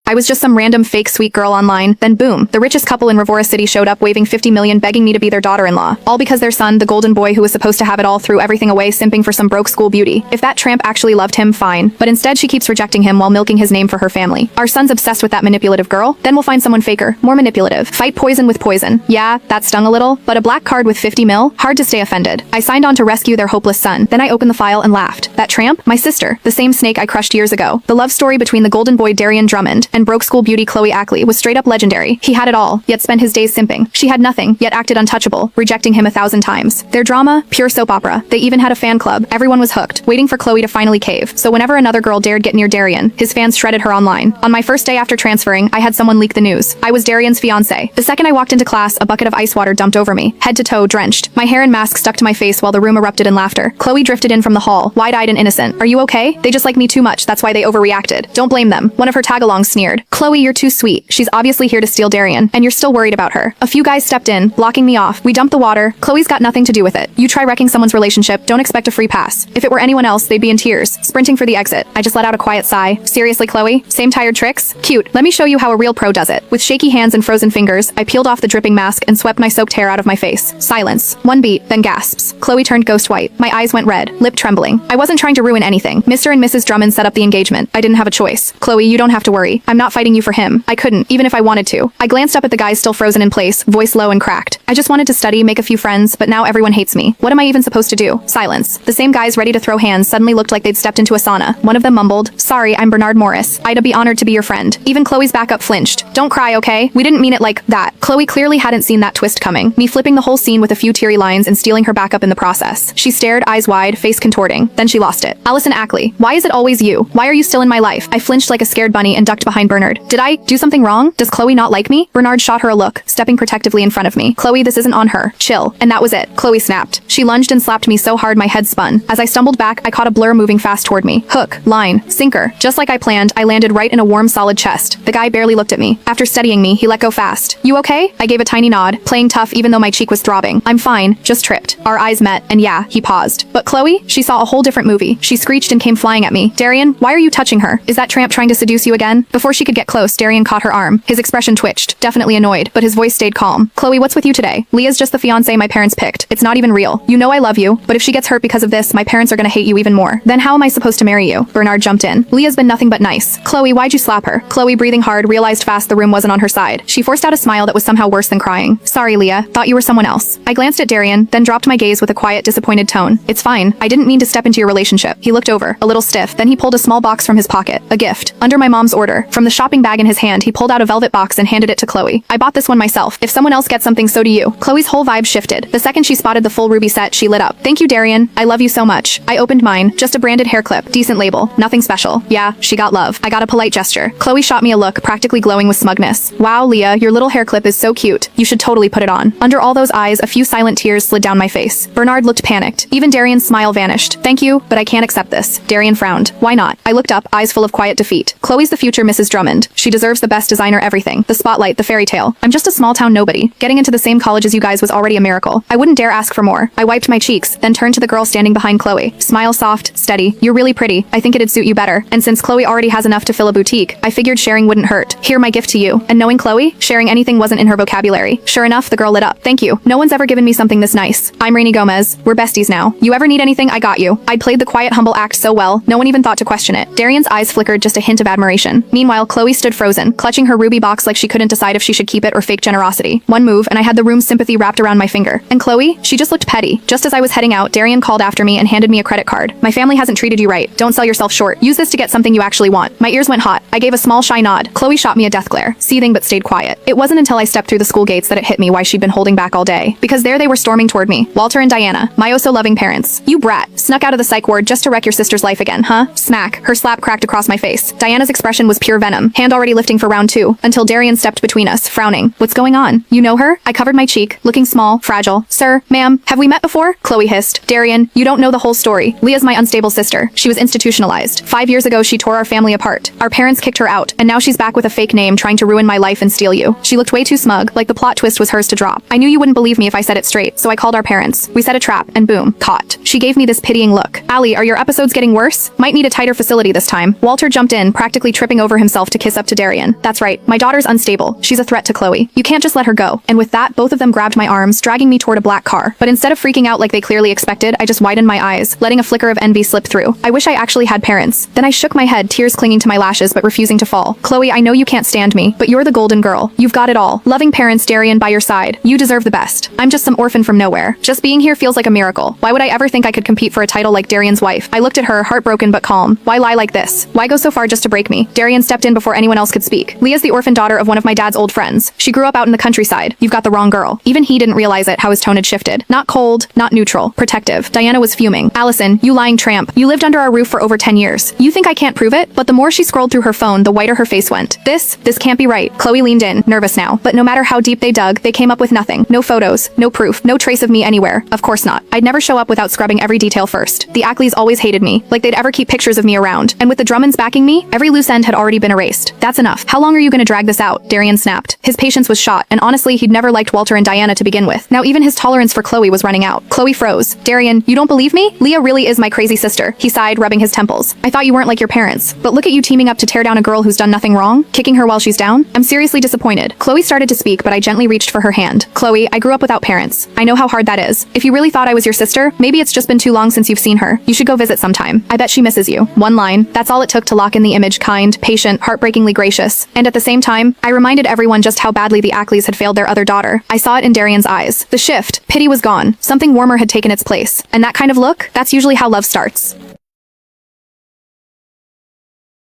I was just some random fake sweet girl online. Then boom, the richest couple in Revora City showed up waving 50 million begging me to be their daughter-in-law. All because their son, the golden boy who was supposed to have it all, threw everything away simping for some broke school beauty. If that tramp actually loved him, fine. But instead she keeps rejecting him while milking his name for her family. Our son's obsessed with that manipulative girl. Then we'll find someone faker, more manipulative. Fight poison with poison. Yeah, that stung a little, but a black card with 50 mil? Hard to stay offended. I signed on to rescue their hopeless son. Then I opened the file and laughed. That tramp? My sister. The same snake I crushed years ago. The love story between the golden boy Darian Drummond and broke school beauty Chloe Ackley was straight up legendary. He had it all, yet spent his days simping. She had nothing, yet acted untouchable, rejecting him 1,000 times. Their drama? Pure soap opera. They even had a fan club. Everyone was hooked, waiting for Chloe to finally cave. So whenever another girl dared get near Darian, his fans shredded her online. On my first day after transferring, I had someone leak the news. I was Darian's fiancé. The second I walked into class, a bucket of ice water dumped over me, head to toe drenched. My hair and mask stuck to my face while the room erupted in laughter. Chloe drifted in from the hall, wide-eyed and innocent. Are you okay? They just like me too much, that's why they overreacted. Don't blame them. One of her tag-alongs sneered. Chloe, you're too sweet. She's obviously here to steal Darian, and you're still worried about her. A few guys stepped in, blocking me off. We dumped the water. Chloe's got nothing to do with it. You try wrecking someone's relationship, don't expect a free pass. If it were anyone else, they'd be in tears, sprinting for the exit. I just let out a quiet sigh. Seriously, Chloe? Same tired tricks? Cute. Let me show you how a real pro does it. With shaky hands and frozen fingers, I peeled off the dripping mask and swept my soaked hair out of my face. Silence. One beat, then gasps. Chloe turned ghost white. My eyes went red, lip trembling. I wasn't trying to ruin anything. Mr. and Mrs. Drummond set up the engagement. I didn't have a choice. Chloe, you don't have to worry. I'm not fighting you for him. I couldn't, even if I wanted to. I glanced up at the guys still frozen in place, voice low and cracked. I just wanted to study, make a few friends, but now everyone hates me. What am I even supposed to do? Silence. The same guys ready to throw hands suddenly looked like they'd stepped into a sauna. One of them mumbled, "Sorry, I'm Bernard Morris. I'd be honored to be your friend." Even Chloe's backup flinched. Don't cry, okay? We didn't mean it like that. Chloe clearly hadn't seen that twist coming. Me flipping the whole scene with a few teary lines and stealing her backup in the process. She stared, eyes wide, face contorting. Then she lost it. Allison Ackley, why is it always you? Why are you still in my life? I flinched like a scared bunny and ducked behind Bernard. Did I do something wrong? Does Chloe not like me? Bernard shot her a look, stepping protectively in front of me. Chloe, this isn't on her. Chill. And that was it. Chloe snapped. She lunged and slapped me so hard my head spun. As I stumbled back, I caught a blur moving fast toward me. Hook, line, sinker. Just like I planned, I landed right in a warm, solid chest. The guy barely looked at me. After steadying me, he let go fast. You okay? I gave a tiny nod, playing tough even though my cheek was throbbing. I'm fine, just tripped. Our eyes met, and yeah, he paused. But Chloe? She saw a whole different movie. She screeched and came flying at me. Darian, why are you touching her? Is that tramp trying to seduce you again? Before she could get close, Darian caught her arm. His expression twitched, definitely annoyed, but his voice stayed calm. Chloe, what's with you today? Leah's just the fiancé my parents picked. It's not even real. You know I love you, but if she gets hurt because of this, my parents are gonna hate you even more. Then how am I supposed to marry you? Bernard jumped in. Leah's been nothing but nice. Chloe, why'd you slap her? Chloe, breathing hard, realized fast the room wasn't on her side. She forced out a smile that was somehow worse than crying. Sorry, Leah. Thought you were someone else. I glanced at Darian, then dropped my gaze with a quiet, disappointed tone. It's fine. I didn't mean to step into your relationship. He looked over, a little stiff, then he pulled a small box from his pocket. A gift. Under my mom's order. From the shopping bag in his hand, he pulled out a velvet box and handed it to Chloe. I bought this one myself. If someone else gets something, so do you. Chloe's whole vibe shifted. The second she spotted the full ruby set, she lit up. Thank you, Darian. I love you so much. I opened mine. Just a branded hair clip. Decent label. Nothing special. Yeah, she got love. I got a polite gesture. Chloe shot me a look, practically glowing with smugness. Wow, Leah, your little hair clip is so cute. You should totally put it on. Under all those eyes, a few silent tears slid down my face. Bernard looked panicked. Even Darian's smile vanished. Thank you, but I can't accept this. Darian frowned. Why not? I looked up, eyes full of quiet defeat. Chloe's the future Mrs. Drummond. She deserves the best designer everything. The spotlight, the fairy tale. I'm just a small town nobody. Getting into the same college as you guys was already a miracle. I wouldn't dare ask for more. I wiped my cheeks, then turned to the girl standing behind Chloe. Smile soft, steady. You're really pretty. I think it'd suit you better. And since Chloe already has enough to fill a boutique, I figured sharing wouldn't hurt. Here, my gift to you. And knowing Chloe, sharing anything wasn't in her vocabulary. Sure enough, the girl lit up. Thank you. No one's ever given me something this nice. I'm Rainey Gomez. We're besties now. You ever need anything, I got you. I'd played the quiet, humble act so well, no one even thought to question it. Darian's eyes flickered just a hint of admiration. Meanwhile, Chloe stood frozen, clutching her ruby box like she couldn't decide if she should keep it or fake generosity. One move, and I had the room's sympathy wrapped around my finger. And Chloe? She just looked petty. Just as I was heading out, Darian called after me and handed me a credit card. My family hasn't treated you right. Don't sell yourself short. Use this to get something you actually want. My ears went hot. I gave a small shy nod. Chloe shot me a death glare, seething but stayed quiet. It wasn't until I stepped through the school gates that it hit me why she'd been holding back all day. Because there they were storming toward me. Walter and Diana, my oh-so-loving parents. You brat. Snuck out of the psych ward just to wreck your sister's life again, huh? Smack. Her slap cracked across my face. Diana's expression was pure venom, hand already lifting for round 2, until Darian stepped between us, frowning. What's going on? You know her? I covered my cheek, looking small, fragile. Sir, ma'am, have we met before? Chloe hissed. Darian, you don't know the whole story. Leah's my unstable sister. She was institutionalized. 5 years ago, she tore our family apart. Our parents kicked her out, and now she's back with a fake name trying to ruin my life and steal you. She looked way too smug, like the plot twist was hers to drop. I knew you wouldn't believe me if I said it straight, so I called our parents. We set a trap, and boom, caught. She gave me this pitying look. Allie, are your episodes getting worse? Might need a tighter facility this time. Walter jumped in, practically tripping over himself himself to kiss up to Darian. That's right, my daughter's unstable. She's a threat to Chloe. You can't just let her go. And with that, both of them grabbed my arms, dragging me toward a black car. But instead of freaking out like they clearly expected, I just widened my eyes, letting a flicker of envy slip through. I wish I actually had parents. Then I shook my head, tears clinging to my lashes but refusing to fall. Chloe, I know you can't stand me, but you're the golden girl. You've got it all. Loving parents, Darian by your side. You deserve the best. I'm just some orphan from nowhere. Just being here feels like a miracle. Why would I ever think I could compete for a title like Darian's wife? I looked at her, heartbroken but calm. Why lie like this? Why go so far just to break me? Darian stepped in before anyone else could speak. Leah's the orphan daughter of one of my dad's old friends. She grew up out in the countryside. You've got the wrong girl. Even he didn't realize it, how his tone had shifted. Not cold, not neutral, protective. Diana was fuming. Allison, you lying tramp. You lived under our roof for over 10 years. You think I can't prove it? But the more she scrolled through her phone, the whiter her face went. This can't be right. Chloe leaned in, nervous now. But no matter how deep they dug, they came up with nothing. No photos, no proof, no trace of me anywhere. Of course not. I'd never show up without scrubbing every detail first. The Ackleys always hated me, like they'd ever keep pictures of me around. And with the Drummonds backing me, every loose end had already been erased. That's enough. How long are you gonna drag this out? Darian snapped. His patience was shot, and honestly, he'd never liked Walter and Diana to begin with. Now even his tolerance for Chloe was running out. Chloe froze. Darian, you don't believe me? Leah really is my crazy sister. He sighed, rubbing his temples. I thought you weren't like your parents. But look at you teaming up to tear down a girl who's done nothing wrong, kicking her while she's down. I'm seriously disappointed. Chloe started to speak, but I gently reached for her hand. Chloe, I grew up without parents. I know how hard that is. If you really thought I was your sister, maybe it's just been too long since you've seen her. You should go visit sometime. I bet she misses you. One line. That's all it took to lock in the image, kind, patient, heartbreakingly gracious. And at the same time, I reminded everyone just how badly the Ackleys had failed their other daughter. I saw it in Darian's eyes. The shift. Pity was gone. Something warmer had taken its place. And that kind of look, that's usually how love starts.